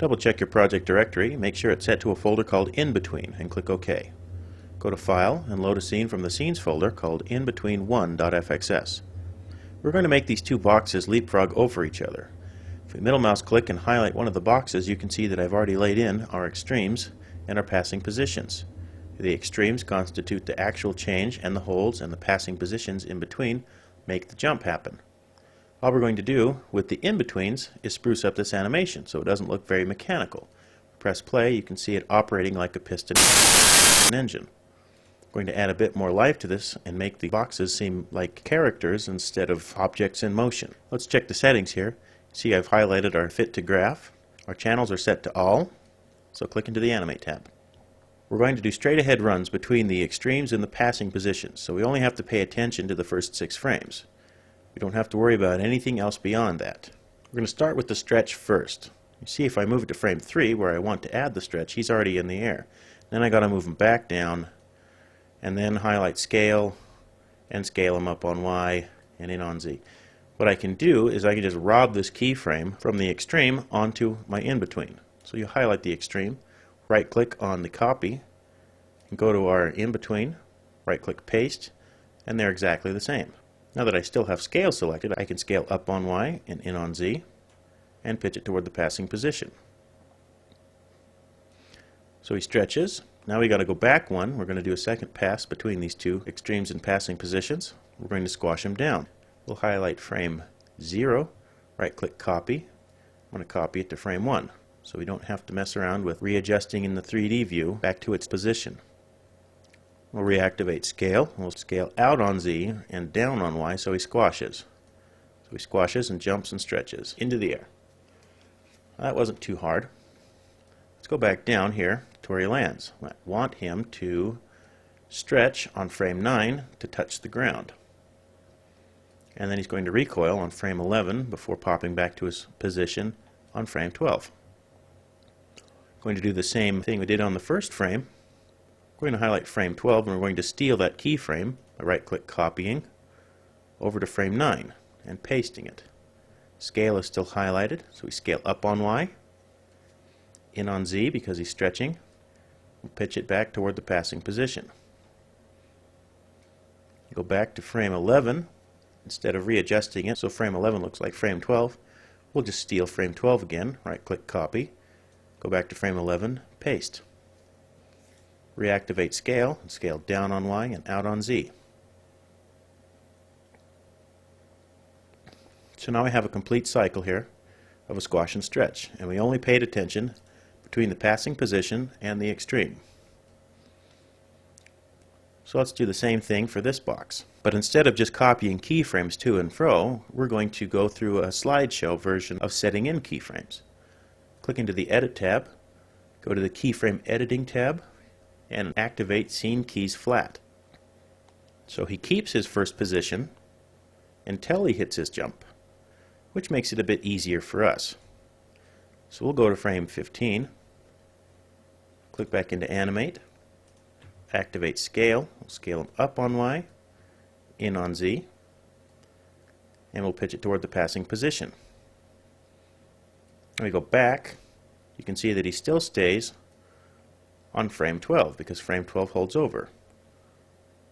Double check your project directory, make sure it's set to a folder called InBetween, and click OK. Go to File and load a scene from the Scenes folder called InBetween1.fxs. We're going to make these two boxes leapfrog over each other. If we middle mouse click and highlight one of the boxes, you can see that I've already laid in our extremes and our passing positions. The extremes constitute the actual change, and the holds and the passing positions in between make the jump happen. All we're going to do with the in-betweens is spruce up this animation so it doesn't look very mechanical. Press play, you can see it operating like a piston engine. I'm going to add a bit more life to this and make the boxes seem like characters instead of objects in motion. Let's check the settings here. See, I've highlighted our fit to graph. Our channels are set to all, so click into the Animate tab. We're going to do straight ahead runs between the extremes and the passing positions, so we only have to pay attention to the first 6 frames. We don't have to worry about anything else beyond that. We're going to start with the stretch first. You see, if I move it to frame 3 where I want to add the stretch, he's already in the air. Then I got to move him back down and then highlight scale and scale him up on Y and in on Z. What I can do is I can just rob this keyframe from the extreme onto my in-between. So you highlight the extreme, right click on the copy, and go to our in-between, right click paste, and they're exactly the same. Now that I still have scale selected, I can scale up on Y and in on Z and pitch it toward the passing position. So he stretches. Now we got to go back one. We're going to do a second pass between these two extremes and passing positions. We're going to squash him down. We'll highlight frame 0, right click copy. I'm going to copy it to frame 1 so we don't have to mess around with readjusting in the 3D view back to its position. We'll reactivate scale. We'll scale out on Z and down on Y so he squashes. So he squashes and jumps and stretches into the air. That wasn't too hard. Let's go back down here to where he lands. I want him to stretch on frame 9 to touch the ground. And then he's going to recoil on frame 11 before popping back to his position on frame 12. Going to do the same thing we did on the first frame. We're going to highlight frame 12 and we're going to steal that keyframe by right-click copying over to frame 9 and pasting it. Scale is still highlighted, so we scale up on Y, in on Z because he's stretching. We'll pitch it back toward the passing position. Go back to frame 11 instead of readjusting it so frame 11 looks like frame 12. We'll just steal frame 12 again, right-click copy, go back to frame 11, paste. Reactivate scale and scale down on Y and out on Z. So now I have a complete cycle here of a squash and stretch, and we only paid attention between the passing position and the extreme. So let's do the same thing for this box. But instead of just copying keyframes to and fro, we're going to go through a slideshow version of setting in keyframes. Click into the Edit tab, go to the Keyframe Editing tab, and activate Scene Keys Flat. So he keeps his first position until he hits his jump, which makes it a bit easier for us. So we'll go to frame 15, click back into Animate, activate Scale, we'll scale him up on Y, in on Z, and we'll pitch it toward the passing position. When we go back, you can see that he still stays on frame 12 because frame 12 holds over.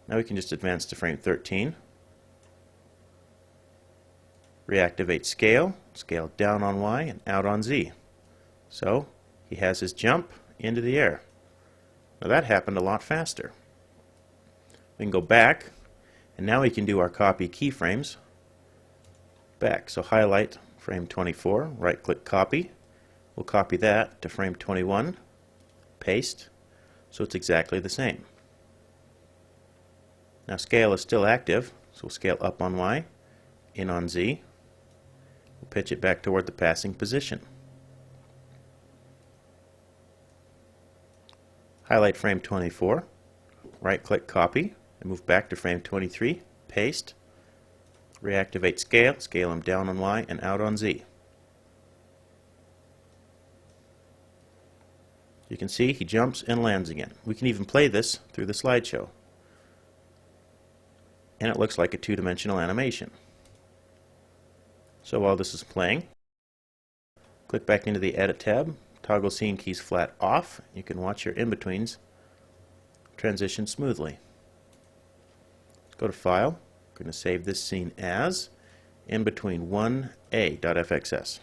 Now we can just advance to frame 13, reactivate scale, scale down on Y and out on Z. So he has his jump into the air. Now that happened a lot faster. We can go back and now we can do our copy keyframes back. So highlight frame 24, right click copy. We'll copy that to frame 21, paste, so it's exactly the same. Now scale is still active, so we'll scale up on Y, in on Z, we'll pitch it back toward the passing position. Highlight frame 24, right click copy, and move back to frame 23, paste, reactivate scale, scale him down on Y and out on Z. You can see he jumps and lands again. We can even play this through the slideshow. And it looks like a two-dimensional animation. So while this is playing, click back into the Edit tab, toggle scene keys flat off, you can watch your in-betweens transition smoothly. Go to File. We're going to save this scene as InBetween1A.fxs.